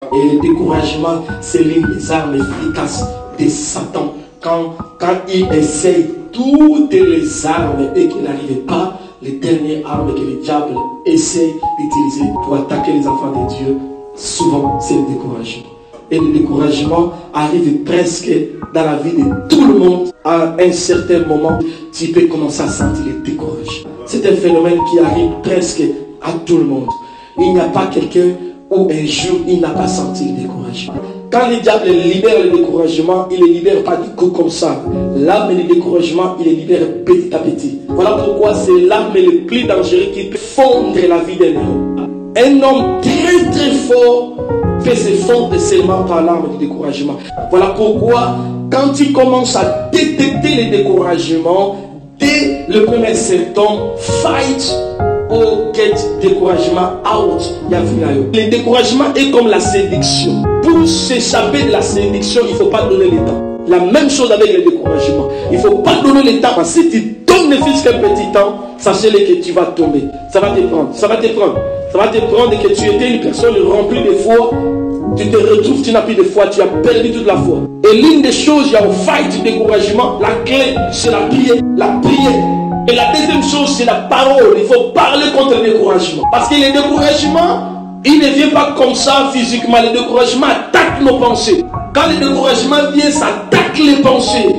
Et le découragement, c'est l'une des armes efficaces de Satan. Quand il essaye toutes les armes et qu'il n'arrive pas, les dernières armes que le diable essaie d'utiliser pour attaquer les enfants de Dieu, souvent c'est le découragement. Et le découragement arrive presque dans la vie de tout le monde. À un certain moment, tu peux commencer à sentir le découragement. C'est un phénomène qui arrive presque à tout le monde. Il n'y a pas quelqu'un où un jour il n'a pas senti le découragement. Quand le diable libère le découragement, il ne le libère pas du coup comme ça. L'arme du découragement, il le libère petit à petit. Voilà pourquoi c'est l'arme le plus dangereux qui peut fondre la vie d'un homme. Un homme très très fort peut se fondre seulement par l'arme du découragement. Voilà pourquoi quand tu commences à détecter le découragement, dès le premier symptôme, fight au get découragement out. Le découragement est comme la séduction. Pour s'échapper de la séduction, il ne faut pas donner le temps. La même chose avec le découragement. Il ne faut pas donner le temps. Parce que si tu donnes ne fût-ce qu'un petit temps, sachez-le que tu vas tomber. Ça va te prendre. Ça va te prendre. Ça va te prendre que tu étais une personne remplie de foi. Tu te retrouves, tu n'as plus de foi. Tu as perdu toute la foi. Et l'une des choses, il y a au fight du découragement. La clé, c'est la prière. La prière. Et la deuxième chose, c'est la parole. Il faut parler contre le découragement. Parce que le découragement, il ne vient pas comme ça physiquement. Le découragement attaque nos pensées. Quand le découragement vient, ça attaque les pensées.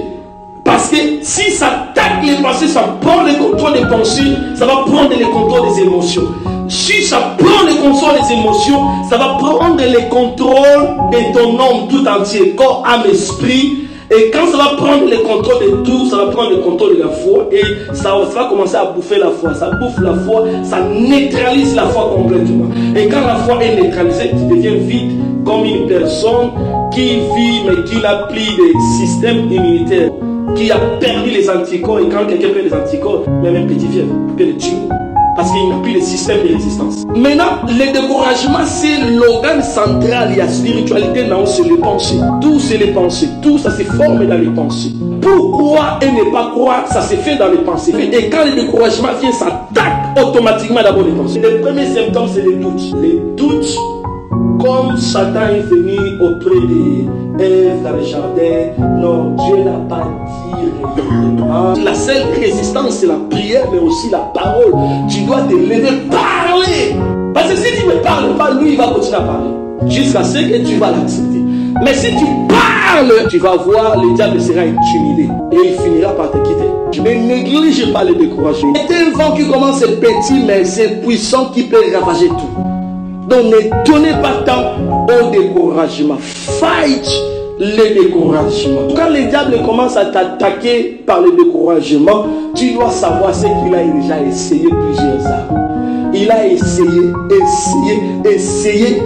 Parce que si ça attaque les pensées, ça prend le contrôle des pensées, ça va prendre le contrôle des émotions. Si ça prend le contrôle des émotions, ça va prendre le contrôle de ton homme tout entier, corps, âme, esprit. Et quand ça va prendre le contrôle de tout, ça va prendre le contrôle de la foi et ça va commencer à bouffer la foi. Ça bouffe la foi, ça neutralise la foi complètement. Et quand la foi est neutralisée, tu deviens vide comme une personne qui vit mais qui n'a plus de système immunitaire, qui a perdu les anticorps. Et quand quelqu'un perd les anticorps, même un petit fièvre, il peut le tuer. Parce qu'il n'a plus de système de résistance. Maintenant, le découragement, c'est l'organe central. Il y a spiritualité, non, c'est les pensées. Tout, c'est les pensées. Tout, ça se forme dans les pensées. Pourquoi et ne pas croire, ça se fait dans les pensées. Et quand le découragement vient, ça attaque automatiquement d'abord les pensées. Le premier symptôme, c'est les doutes. Les doutes, comme Satan est venu auprès d'Ève dans le jardin, non, Dieu n'a pas dit. La seule résistance, c'est la prière, mais aussi la parole. Tu dois te lever, parler. Parce que si tu ne parles pas, lui, il va continuer à parler. Jusqu'à ce que tu vas l'accepter. Mais si tu parles, tu vas voir, le diable sera intimidé. Et il finira par te quitter. Ne néglige pas le découragement. C'est un vent qui commence petit, mais c'est puissant qui peut ravager tout. Donc ne donnez pas temps au découragement. Fight le découragement. Quand le diable commence à t'attaquer par le découragement, tu dois savoir ce qu'il a déjà essayé plusieurs armes. Il a essayé,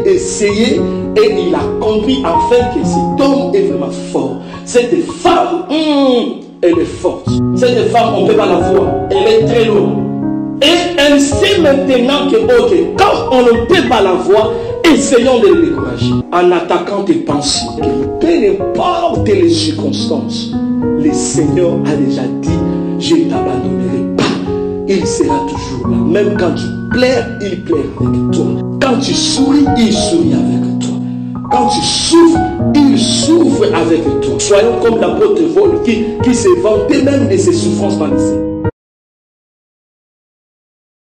essayé, et il a compris enfin que cet homme est vraiment fort. Cette femme, elle est forte. Cette femme, on ne peut pas la voir. Elle est très lourde. Et elle sait maintenant que, ok, quand on ne peut pas la voir, essayons de le décourager. En attaquant tes pensées, peu importe les circonstances, le Seigneur a déjà dit, je ne t'abandonnerai pas. Il sera toujours là. Même quand tu pleures, il pleure avec toi. Quand tu souris, il sourit avec toi. Quand tu souffres, il souffre avec toi. Soyons comme l'apôtre Paul qui se vantait même de ses souffrances par les